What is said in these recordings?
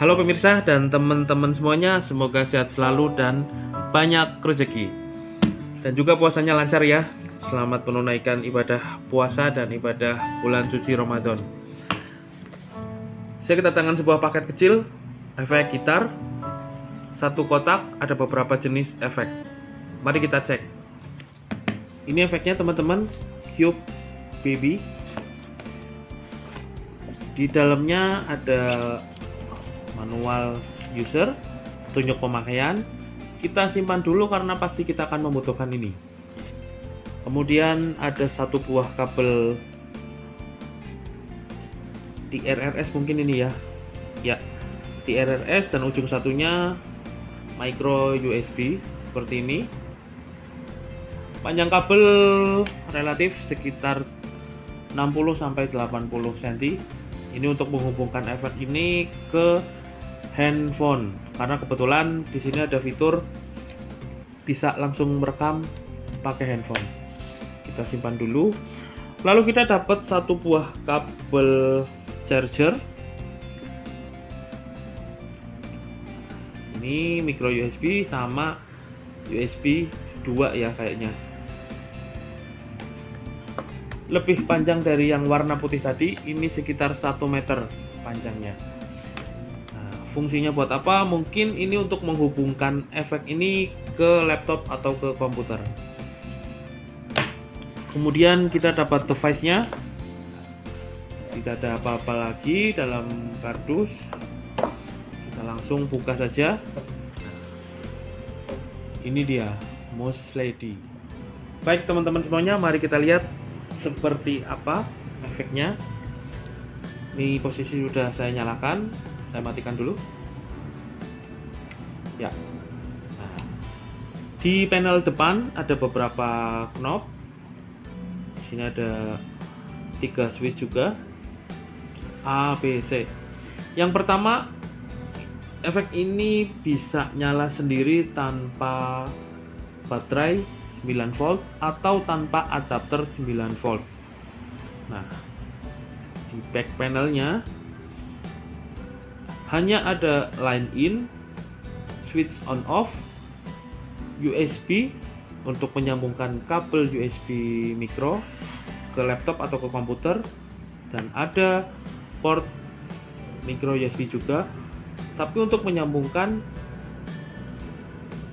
Halo pemirsa dan teman-teman semuanya, semoga sehat selalu dan banyak rezeki. Dan juga puasanya lancar ya. Selamat menunaikan ibadah puasa dan ibadah bulan suci Ramadan. Saya kedatangan sebuah paket kecil, efek gitar. Satu kotak, ada beberapa jenis efek. Mari kita cek. Ini efeknya teman-teman, Cube Baby. Di dalamnya ada manual user, petunjuk pemakaian. Kita simpan dulu karena pasti kita akan membutuhkan ini. Kemudian ada satu buah kabel TRRS mungkin ini ya. Ya, TRRS dan ujung satunya micro USB seperti ini. Panjang kabel relatif sekitar 60 sampai 80 cm. Ini untuk menghubungkan efek ini ke handphone, karena kebetulan di sini ada fitur bisa langsung merekam pakai handphone. Kita simpan dulu. Lalu kita dapat satu buah kabel charger. Ini micro USB sama USB 2 ya kayaknya. Lebih panjang dari yang warna putih tadi, ini sekitar 1 meter panjangnya. Fungsinya buat apa? Mungkin ini untuk menghubungkan efek ini ke laptop atau ke komputer. Kemudian kita dapat device-nya. Tidak ada apa-apa lagi dalam kardus. Kita langsung buka saja. Ini dia, Mouse Lady. Baik teman-teman semuanya, mari kita lihat seperti apa efeknya. Ini posisi sudah saya nyalakan. Saya matikan dulu. Ya. Nah, di panel depan ada beberapa knob. Di sini ada 3 switch juga. A, B, C. Yang pertama, efek ini bisa nyala sendiri tanpa baterai 9 volt atau tanpa adapter 9 volt. Nah, di back panelnya hanya ada line in, switch on off, USB untuk menyambungkan kabel USB micro ke laptop atau ke komputer, dan ada port micro USB juga, tapi untuk menyambungkan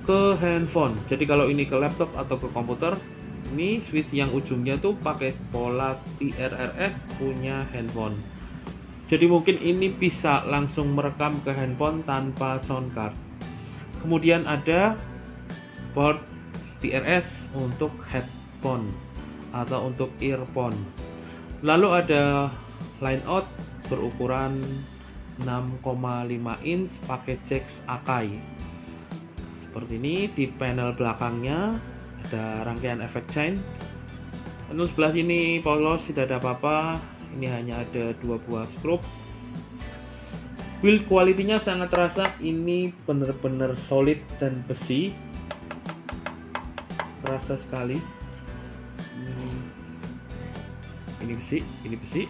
ke handphone. Jadi kalau ini ke laptop atau ke komputer, ini switch yang ujungnya tuh pakai pola TRRS punya handphone. Jadi mungkin ini bisa langsung merekam ke handphone tanpa sound card. Kemudian ada port TRS untuk headphone atau untuk earphone. Lalu ada line out berukuran 6,5 inch pakai jack Akai. Seperti ini. Di panel belakangnya ada rangkaian efek chain. Panel sebelah sini polos, tidak ada apa-apa. Ini hanya ada 2 buah skrup. Build quality-nya sangat terasa. Ini benar-benar solid dan besi. Terasa sekali. Ini besi, ini besi.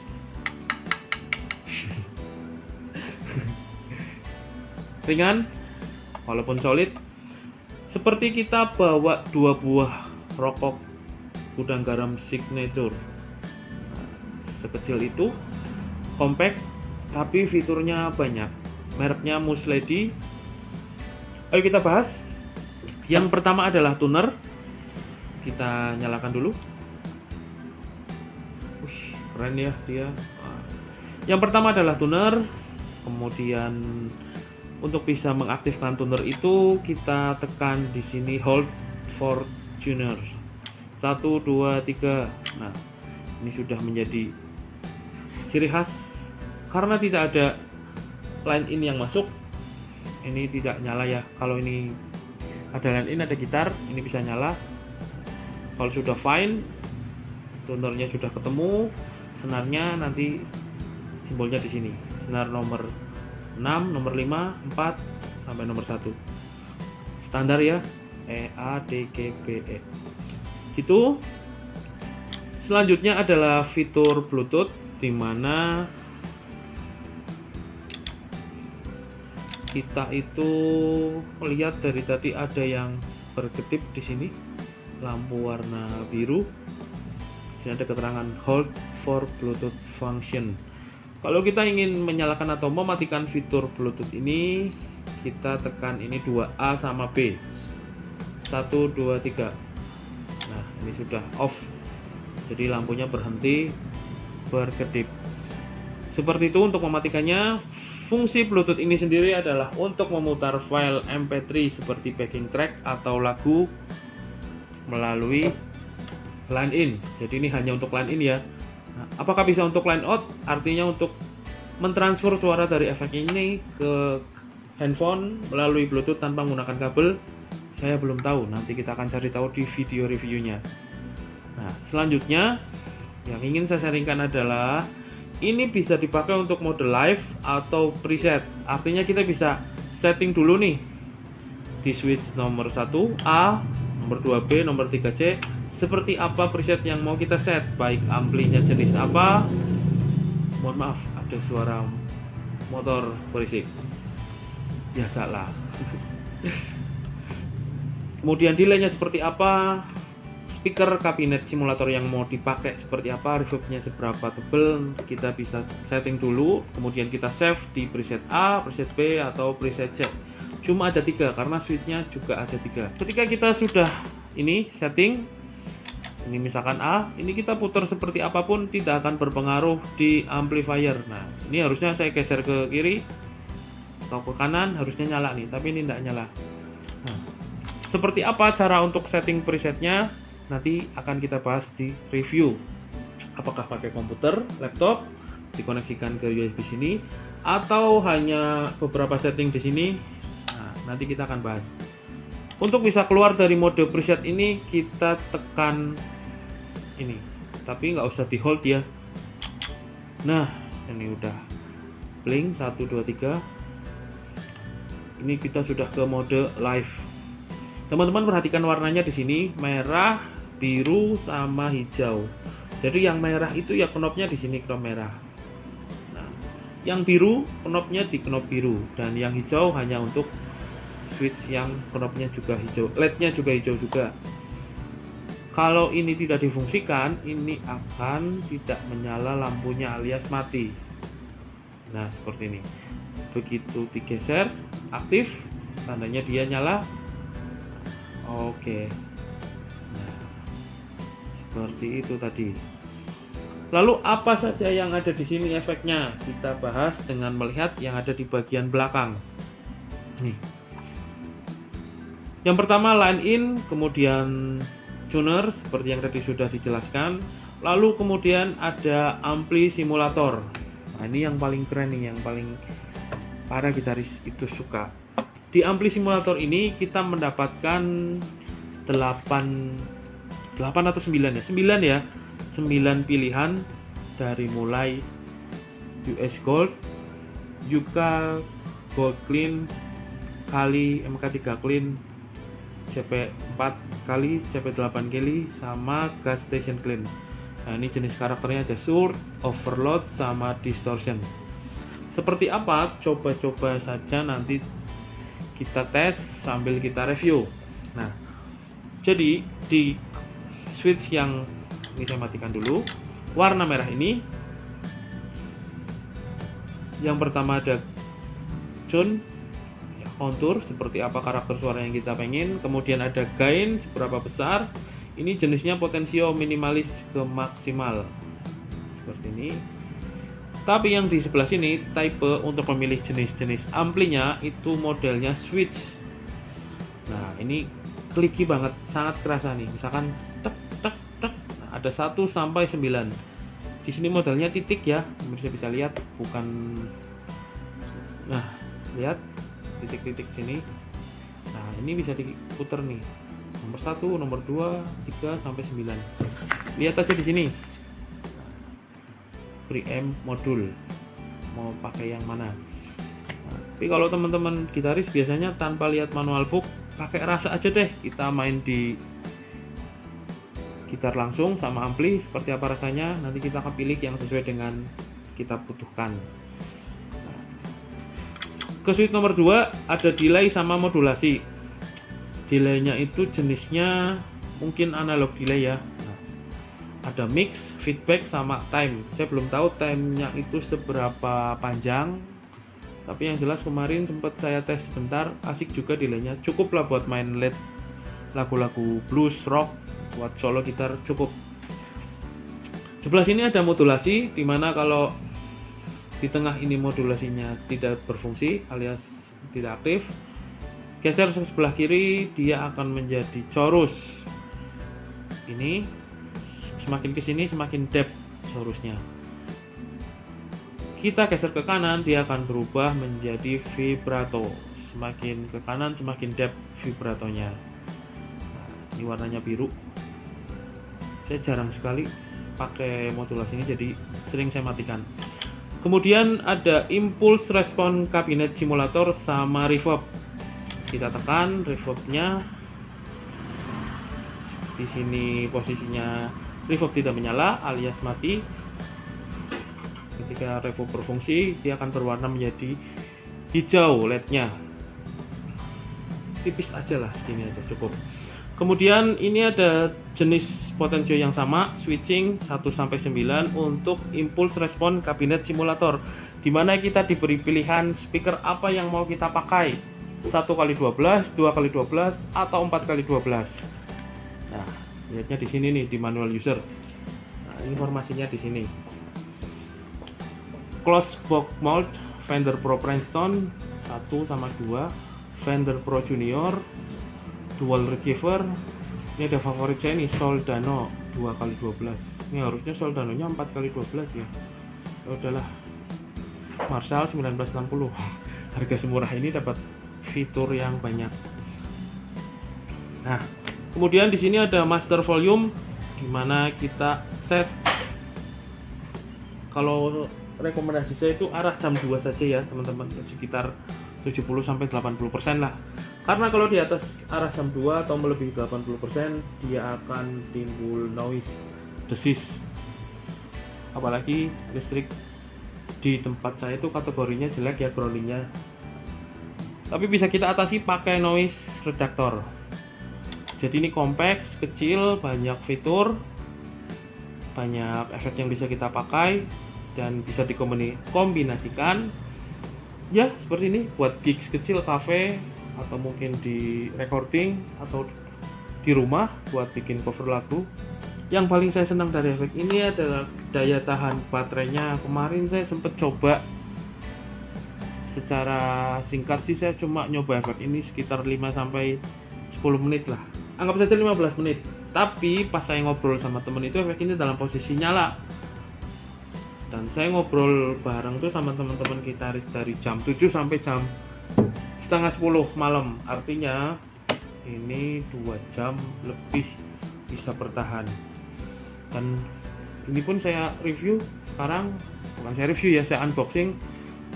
Ringan, walaupun solid. Seperti kita bawa 2 buah rokok gudang garam signature. Sekecil itu, compact, tapi fiturnya banyak. Mereknya Mouse Lady. Ayo kita bahas. Yang pertama adalah tuner. Kita nyalakan dulu. Keren ya dia. Yang pertama adalah tuner. Kemudian untuk bisa mengaktifkan tuner itu kita tekan di sini hold for tuner. 1, 2, 3. Nah, ini sudah menjadi ciri khas. Karena tidak ada line in yang masuk, ini tidak nyala ya. Kalau ini ada line in, ada gitar, ini bisa nyala. Kalau sudah fine, tunernya sudah ketemu, senarnya nanti simbolnya di sini. Senar nomor 6, nomor 5, 4 sampai nomor 1. Standar ya. E, A, D, G, B, E. Gitu. Selanjutnya adalah fitur Bluetooth, di mana kita itu melihat dari tadi ada yang berkedip di sini, lampu warna biru. Di sini ada keterangan hold for Bluetooth function. Kalau kita ingin menyalakan atau mematikan fitur Bluetooth ini, kita tekan ini 2A sama B. 1, 2, 3. Nah, ini sudah off. Jadi lampunya berhenti berkedip. Seperti itu untuk mematikannya. Fungsi Bluetooth ini sendiri adalah untuk memutar file MP3 seperti backing track atau lagu melalui line in. Jadi ini hanya untuk line in ya. Nah, apakah bisa untuk line out? Artinya untuk mentransfer suara dari efek ini ke handphone melalui Bluetooth tanpa menggunakan kabel. Saya belum tahu, nanti kita akan cari tahu di video reviewnya. Nah, selanjutnya yang ingin saya sharingkan adalah ini bisa dipakai untuk mode live atau preset. Artinya kita bisa setting dulu nih di switch nomor 1A, nomor 2B, nomor 3C, seperti apa preset yang mau kita set, baik amplinya jenis apa. Mohon maaf, ada suara motor berisik. Biasalah. Kemudian delay-nya seperti apa, speaker kabinet simulator yang mau dipakai seperti apa, reverbnya seberapa tebal, kita bisa setting dulu. Kemudian kita save di preset A, preset B, atau preset C. Cuma ada 3 karena switch-nya juga ada 3. Ketika kita sudah ini setting, ini misalkan A, ini kita putar seperti apapun tidak akan berpengaruh di amplifier. Nah, ini harusnya saya geser ke kiri atau ke kanan, harusnya nyala nih, tapi ini tidak nyala. Nah, seperti apa cara untuk setting presetnya? Nanti akan kita bahas di review. Apakah pakai komputer, laptop, dikoneksikan ke USB sini, atau hanya beberapa setting di sini? Nah, nanti kita akan bahas. Untuk bisa keluar dari mode preset ini, kita tekan ini, tapi nggak usah di hold ya. Nah, ini udah blink 1, 2, 3. Ini kita sudah ke mode live. Teman-teman perhatikan warnanya di sini, merah, biru, sama hijau. Jadi yang merah itu ya knopnya di sini, knop merah. Nah, yang biru knopnya di knop biru, dan yang hijau hanya untuk switch yang knopnya juga hijau, LED-nya juga hijau juga. Kalau ini tidak difungsikan, ini akan tidak menyala lampunya alias mati. Nah, seperti ini. Begitu digeser, aktif, tandanya dia nyala. Oke. Nah, seperti itu tadi. Lalu apa saja yang ada di sini efeknya? Kita bahas dengan melihat yang ada di bagian belakang. Nih. Yang pertama line in, kemudian tuner seperti yang tadi sudah dijelaskan. Lalu kemudian ada ampli simulator. Nah, ini yang paling keren nih, yang paling para gitaris itu suka. Di ampli simulator ini kita mendapatkan 8 atau 9 ya? 9 ya. 9 pilihan dari mulai US Gold, juga Gold Clean kali MK3 Clean, CP4 kali, CP8 kali, sama Gas Station Clean. Nah, ini jenis karakternya ada surge, overload, sama distortion. Seperti apa? Coba-coba saja, nanti kita tes sambil kita review. Nah, jadi di switch yang ini saya matikan dulu. Warna merah ini, yang pertama ada tone, kontur seperti apa karakter suara yang kita pengen. Kemudian ada gain seberapa besar. Ini jenisnya potensio minimalis ke maksimal seperti ini. Tapi yang di sebelah sini type untuk memilih jenis-jenis amplinya itu modelnya switch. Nah, ini kliki banget, sangat kerasa nih. Misalkan tek tek tek, nah, ada 1 sampai 9. Di sini modelnya titik ya, bisa lihat, bukan. Nah, lihat titik-titik sini. Nah, ini bisa diputar nih. Nomor 1, nomor 2, 3 sampai 9. Lihat aja di sini. Preamp modul. Mau pakai yang mana? Nah, tapi kalau teman-teman gitaris biasanya tanpa lihat manual book, pakai rasa aja deh. Kita main di gitar langsung sama ampli seperti apa rasanya. Nanti kita akan pilih yang sesuai dengan kita butuhkan. Ke switch nomor 2 ada delay sama modulasi. Delaynya itu jenisnya mungkin analog delay ya. Nah, ada mix, feedback sama time. Saya belum tahu timenya itu seberapa panjang, tapi yang jelas kemarin sempat saya tes sebentar, asik juga delaynya. Cukup lah buat main lead lagu-lagu blues, rock, buat solo gitar cukup. Sebelah sini ada modulasi, dimana kalau di tengah ini modulasinya tidak berfungsi alias tidak aktif, geser ke sebelah kiri dia akan menjadi chorus. Ini semakin ke sini semakin depth chorusnya. Kita geser ke kanan dia akan berubah menjadi vibrato. Semakin ke kanan semakin depth vibratonya. Ini warnanya biru. Saya jarang sekali pakai modulasi ini, jadi sering saya matikan. Kemudian ada impulse response cabinet simulator sama reverb. Kita tekan reverbnya. Di sini posisinya reverb tidak menyala alias mati. Ketika reverb berfungsi, dia akan berwarna menjadi hijau LED-nya. Tipis aja lah, segini aja cukup. Kemudian ini ada jenis potentio yang sama, switching 1-9 untuk impulse response kabinet simulator, dimana kita diberi pilihan speaker apa yang mau kita pakai, 1x12, 2x12, atau 4x12. Nah, lihatnya di sini nih di manual user. Nah, informasinya di sini. Close box mount Fender Pro Princeton 1-2, Fender Pro Junior dual receiver. Ini ada favorit saya nih, Soldano 2x12. Ini harusnya Soldanonya 4x12 ya. Ya udahlah, Marshall 1960. Harga semurah ini dapat fitur yang banyak. Nah, kemudian di sini ada master volume, dimana kita set. Kalau rekomendasi saya itu arah jam 2 saja ya teman-teman, sekitar 70-80% lah. Karena kalau di atas arah jam 2 atau melebihi 80%, dia akan timbul noise, desis. Apalagi listrik di tempat saya itu kategorinya jelek ya, groundingnya. Tapi bisa kita atasi pakai noise reductor. Jadi ini compact, kecil, banyak fitur, banyak efek yang bisa kita pakai, dan bisa dikombinasikan. Ya, seperti ini buat gigs kecil, cafe, atau mungkin di recording, atau di rumah buat bikin cover lagu. Yang paling saya senang dari efek ini adalah daya tahan baterainya. Kemarin saya sempat coba secara singkat sih, saya cuma nyoba efek ini sekitar 5-10 menit lah. Anggap saja 15 menit. Tapi pas saya ngobrol sama temen itu, efek ini dalam posisi nyala. Dan saya ngobrol bareng tuh sama teman-teman gitaris dari jam 7 sampai jam setengah 10 malam. Artinya ini 2 jam lebih bisa bertahan. Dan ini pun saya review sekarang, bukan saya review ya, saya unboxing,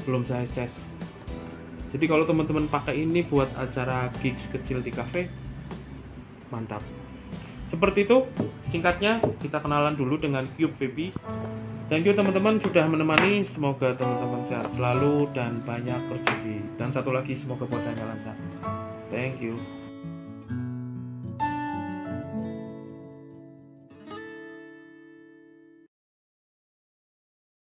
belum saya cas. Jadi kalau teman-teman pakai ini buat acara gigs kecil di cafe, mantap. Seperti itu singkatnya, kita kenalan dulu dengan Cube Baby. Thank you teman-teman sudah menemani, semoga teman-teman sehat selalu dan banyak rezeki. Dan satu lagi, semoga puasanya lancar. Thank you.